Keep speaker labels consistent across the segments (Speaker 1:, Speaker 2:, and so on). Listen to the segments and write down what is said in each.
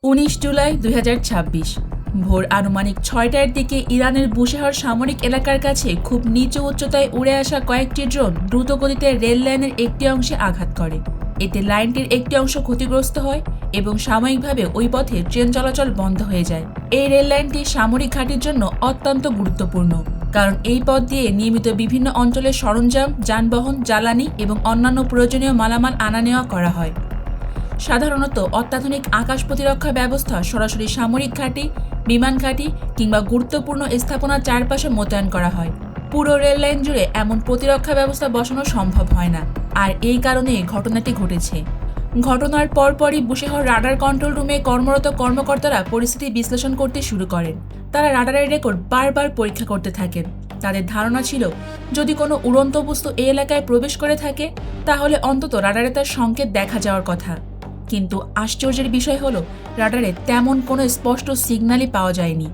Speaker 1: 19 জুলাই 2026 ভোর আনুমানিক 6টার দিকে ইরানের বুশেহর সামরিক এলাকার কাছে খুব নিচু উচ্চতায় উড়ে আসা কয়েকটি ড্রোন দ্রুতগতিতে রেল লাইনের একটি অংশে আঘাত করে। এতে লাইনটির একটি অংশ ক্ষতিগ্রস্ত হয় এবং সাময়িকভাবে ওই পথে ট্রেন চলাচল বন্ধ হয়ে যায়। এই রেল লাইনটি সামরিক ঘাঁটির জন্য অত্যন্ত গুরুত্বপূর্ণ, কারণ এই পথ দিয়ে নিয়মিত বিভিন্ন অঞ্চলের সরঞ্জাম, যানবাহন, জ্বালানি এবং অন্যান্য প্রয়োজনীয় মালামাল আনা নেওয়া করা হয়। সাধারণত অত্যাধুনিক আকাশ প্রতিরক্ষা ব্যবস্থা সরাসরি সামরিক ঘাঁটি, বিমান ঘাঁটি কিংবা গুরুত্বপূর্ণ স্থাপনার চারপাশে মোতায়েন করা হয়। পুরো রেল লাইন জুড়ে এমন প্রতিরক্ষা ব্যবস্থা বসানো সম্ভব হয় না, আর এই কারণে ঘটনাটি ঘটেছে। ঘটনার পরপরই বুশেহর রাডার কন্ট্রোল রুমে কর্মরত কর্মকর্তারা পরিস্থিতি বিশ্লেষণ করতে শুরু করেন। তারা রাডারের রেকর্ড বারবার পরীক্ষা করতে থাকেন। তাদের ধারণা ছিল, যদি কোনো উড়ন্ত বস্তু এই এলাকায় প্রবেশ করে থাকে তাহলে অন্তত রাডারে তার সংকেত দেখা যাওয়ার কথা। কিন্তু আশ্চর্যের বিষয় হলো, রাডারে তেমন কোনো স্পষ্ট সিগন্যালই পাওয়া যায়নি।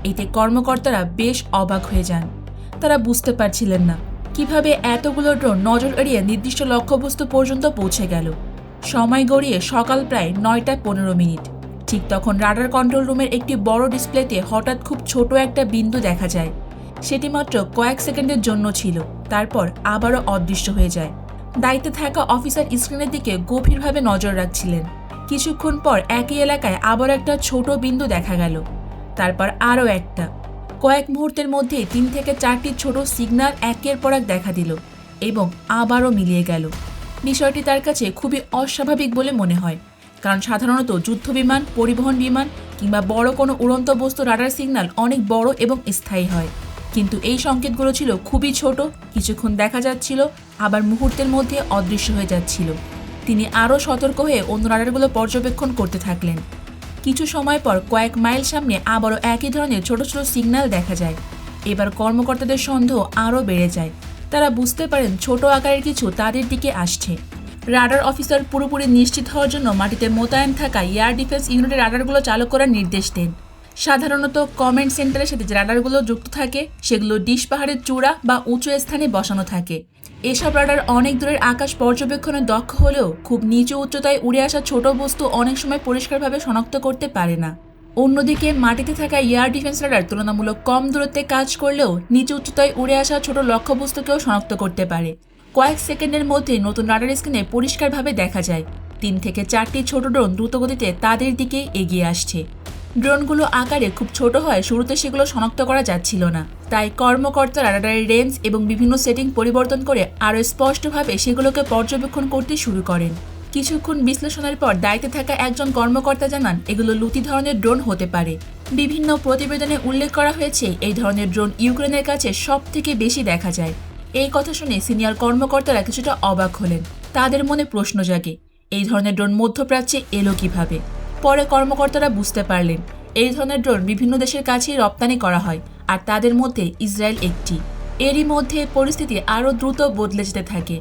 Speaker 1: এতে কর্মকর্তারা বেশ অবাক হয়ে যান। তারা বুঝতে পারছিলেন না কিভাবে এতগুলো ড্রোন নজর এড়িয়ে নির্দিষ্ট লক্ষ্যবস্তু পর্যন্ত পৌঁছে গেল। সময় গড়িয়ে সকাল প্রায় 9:15। ঠিক তখন রাডার কন্ট্রোল রুমের একটি বড় ডিসপ্লেতে হঠাৎ খুব ছোট একটা বিন্দু দেখা যায়। সেটি মাত্র কয়েক সেকেন্ডের জন্য ছিল, তারপর আবারও অদৃশ্য হয়ে যায়। দায়িত্বে থাকা অফিসার স্ক্রিনের দিকে গভীরভাবে নজর রাখছিলেন। কিছুক্ষণ পর একই এলাকায় আবার একটা ছোট বিন্দু দেখা গেল, তারপর আরও একটা। কয়েক মুহূর্তের মধ্যেই 3 থেকে 4টি ছোট সিগন্যাল একের পর এক দেখা দিল এবং আবারও মিলিয়ে গেল। বিষয়টি তার কাছে খুবই অস্বাভাবিক বলে মনে হয়, কারণ সাধারণত যুদ্ধবিমান, পরিবহন বিমান কিংবা বড় কোনো উড়ন্ত বস্তু রাডার সিগন্যাল অনেক বড় এবং স্থায়ী হয়। কিন্তু এই সংকেতগুলো ছিল খুবই ছোট, কিছুক্ষণ দেখা যাচ্ছিল, আবার মুহূর্তের মধ্যে অদৃশ্য হয়ে যাচ্ছিল। তিনি আরও সতর্ক হয়ে অন্য রাডারগুলো পর্যবেক্ষণ করতে থাকলেন। কিছু সময় পর কয়েক মাইল সামনে আবারও একই ধরনের ছোট ছোট সিগন্যাল দেখা যায়। এবার কর্মকর্তাদের সন্দেহ আরও বেড়ে যায়। তারা বুঝতে পারেন ছোট আকারের কিছু তাদের দিকে আসছে। রাডার অফিসার পুরোপুরি নিশ্চিত হওয়ার জন্য মাটিতে মোতায়েন থাকা এয়ার ডিফেন্স ইউনিটের রাডারগুলো চালু করার নির্দেশ দেন। সাধারণত কমান্ড সেন্টারের সাথে যে রাডারগুলো যুক্ত থাকে সেগুলো ডিশ পাহাড়ের চূড়া বা উঁচু স্থানে বসানো থাকে। এসব রাডার অনেক দূরের আকাশ পর্যবেক্ষণে দক্ষ হলেও খুব নিচু উচ্চতায় উড়ে আসা ছোট বস্তু অনেক সময় পরিষ্কারভাবে শনাক্ত করতে পারে না। অন্যদিকে মাটিতে থাকা এয়ার ডিফেন্স রাডার তুলনামূলক কম দূরত্বে কাজ করলেও নিচু উচ্চতায় উড়ে আসা ছোট লক্ষ্যবস্তুকেও শনাক্ত করতে পারে। কয়েক সেকেন্ডের মধ্যে নতুন রাডার স্ক্রিনে পরিষ্কারভাবে দেখা যায় 3 থেকে 4টি ছোট ড্রোন দ্রুতগতিতে তাদের দিকেই এগিয়ে আসছে। ড্রোনগুলো আকারে খুব ছোট হয় শুরুতে সেগুলো শনাক্ত করা যাচ্ছিল না, তাই কর্মকর্তারা রাডারের রেঞ্জ এবং বিভিন্ন সেটিং পরিবর্তন করে আরও স্পষ্টভাবে সেগুলোকে পর্যবেক্ষণ করতে শুরু করেন। কিছুক্ষণ বিশ্লেষণের পর দায়িত্বে থাকা একজন কর্মকর্তা জানান, এগুলো লুতি ধরনের ড্রোন হতে পারে। বিভিন্ন প্রতিবেদনে উল্লেখ করা হয়েছে এই ধরনের ড্রোন ইউক্রেনের কাছে সবথেকে বেশি দেখা যায়। এই কথা শুনে সিনিয়র কর্মকর্তারা কিছুটা অবাক হলেন। তাদের মনে প্রশ্ন জাগে, এই ধরনের ড্রোন মধ্যপ্রাচ্যে এলো কিভাবে? পরে কর্মকর্তারা বুঝতে পারলেন, এই ধরনের ড্রোন বিভিন্ন দেশের কাছেই রপ্তানি করা হয়, আর তাদের মধ্যে ইসরায়েল একটি। এরই মধ্যে পরিস্থিতি আরও দ্রুত বদলে যেতে থাকে।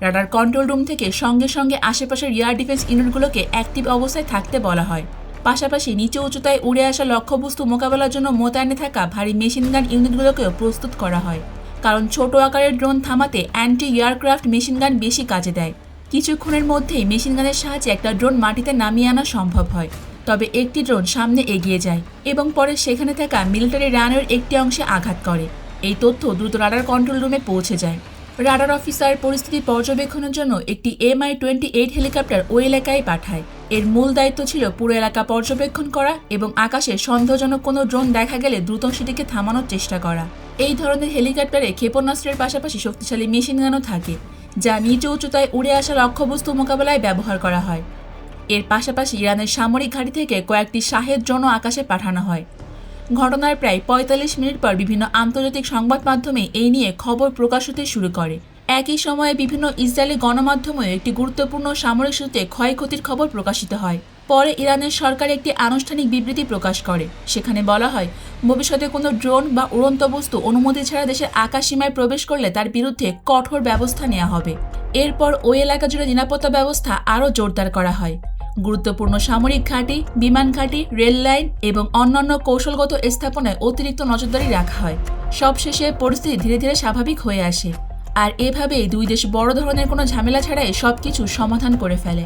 Speaker 1: রাডার কন্ট্রোল রুম থেকে সঙ্গে সঙ্গে আশেপাশের এয়ার ডিফেন্স ইউনিটগুলোকে অ্যাক্টিভ অবস্থায় থাকতে বলা হয়। পাশাপাশি নিচু উচ্চতায় উড়ে আসা লক্ষ্যবস্তু মোকাবেলার জন্য মোতায়েনে থাকা ভারী মেশিনগান ইউনিটগুলোকেও প্রস্তুত করা হয়, কারণ ছোট আকারের ড্রোন থামাতে অ্যান্টি এয়ারক্রাফট মেশিনগান বেশি কাজে দেয়। কিছুক্ষণের মধ্যেই মেশিনগানের সাহায্যে একটা ড্রোন মাটিতে নামিয়ে আনা সম্ভব হয়। তবে একটি ড্রোন সামনে এগিয়ে যায় এবং পরে সেখানে থাকা মিলিটারি রানওয়ের একটি অংশে আঘাত করে। এই তথ্য দ্রুত রাডার কন্ট্রোল রুমে পৌঁছে যায়। রাডার অফিসার পরিস্থিতি পর্যবেক্ষণের জন্য একটি MI-28 হেলিকপ্টার ওই এলাকায় পাঠায়। এর মূল দায়িত্ব ছিল পুরো এলাকা পর্যবেক্ষণ করা এবং আকাশে সন্দেহজনক কোনো ড্রোন দেখা গেলে দ্রুত সেটিকে থামানোর চেষ্টা করা। এই ধরনের হেলিকপ্টারে ক্ষেপণাস্ত্রের পাশাপাশি শক্তিশালী মেশিনগানও থাকে, যা নিচু উচ্চতায় উড়ে আসা লক্ষ্যবস্তু মোকাবেলায় ব্যবহার করা হয়। এর পাশাপাশি ইরানের সামরিক ঘাঁটি থেকে কয়েকটি শাহেদ ড্রোনও আকাশে পাঠানো হয়। ঘটনার প্রায় 45 মিনিট পর বিভিন্ন আন্তর্জাতিক সংবাদ মাধ্যমে এই নিয়ে খবর প্রকাশ হতে শুরু করে। একই সময়ে বিভিন্ন ইসরায়েলি গণমাধ্যমেও একটি গুরুত্বপূর্ণ সামরিক সূত্রে ক্ষয়ক্ষতির খবর প্রকাশিত হয়। পরে ইরানের সরকার একটি আনুষ্ঠানিক বিবৃতি প্রকাশ করে। সেখানে বলা হয়, ভবিষ্যতে কোনো ড্রোন বা উড়ন্ত বস্তু অনুমতি ছাড়া দেশের আকাশসীমায় প্রবেশ করলে তার বিরুদ্ধে কঠোর ব্যবস্থা নেওয়া হবে। এরপর ওই এলাকা জুড়ে নিরাপত্তা ব্যবস্থা আরও জোরদার করা হয়। গুরুত্বপূর্ণ সামরিক ঘাঁটি, বিমান ঘাঁটি, রেল লাইন এবং অন্যান্য কৌশলগত স্থাপনায় অতিরিক্ত নজরদারি রাখা হয়। সবশেষে পরিস্থিতি ধীরে ধীরে স্বাভাবিক হয়ে আসে, আর এভাবেই দুই দেশ বড় ধরনের কোনো ঝামেলা ছাড়াই সবকিছু সমাধান করে ফেলে।